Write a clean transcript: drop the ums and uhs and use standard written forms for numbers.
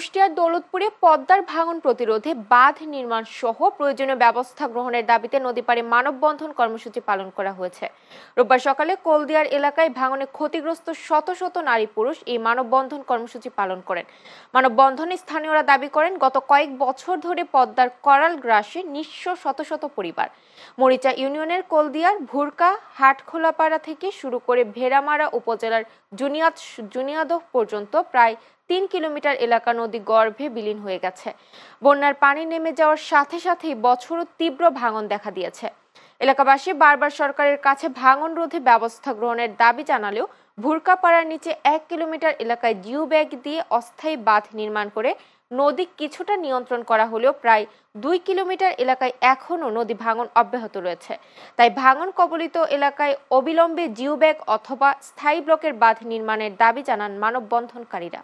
কুষ্টিয়ার দৌলতপুরে পদ্মার ভাঙন প্রতিরোধে বাঁধ নির্মাণ সহ প্রয়োজনীয় ব্যবস্থা গ্রহণের দাবিতে নদীপাড়ে মানববন্ধন কর্মসূচি পালন করা হয়েছে। রোববার সকালে কোলদিয়ার এলাকায় ভাঙনে ক্ষতিগ্রস্ত শত শত নারী পুরুষ এই মানববন্ধন কর্মসূচি পালন করেন। মানববন্ধনে স্থানীয়রা দাবি করেন, গত কয়েক বছর ধরে পদ্মার করাল গ্রাসে নিঃস্ব শত শত পরিবার। মরিচা ইউনিয়নের কোলদিয়ার, ভুরকা, হাটখোলাপাড়া থেকে শুরু করে ভেড়ামারা উপজেলার জুনিয়াদহ পর্যন্ত প্রায় ৩ কিলোমিটার এলাকা নদী গর্ভে বিলীন হয়ে গেছে। বন্যার পানি নেমে যাওয়ার সাথে সাথেই বছরও তীব্র ভাঙন দেখা দিয়েছে। এলাকাবাসী বারবার সরকারের কাছে ভাঙন রোধে ব্যবস্থা গ্রহণের দাবি জানালেও ভুরকাপাড়ার নিচে ১ কিলোমিটার এলাকায় জিও ব্যাগ দিয়ে অস্থায়ী বাঁধ নির্মাণ করে নদী কিছুটা নিয়ন্ত্রণ করা হলেও প্রায় ২ কিলোমিটার এলাকায় এখনও নদী ভাঙন অব্যাহত রয়েছে। তাই ভাঙন কবলিত এলাকায় অবিলম্বে জিও ব্যাগ অথবা স্থায়ী ব্লকের বাঁধ নির্মাণের দাবি জানান মানববন্ধনকারীরা।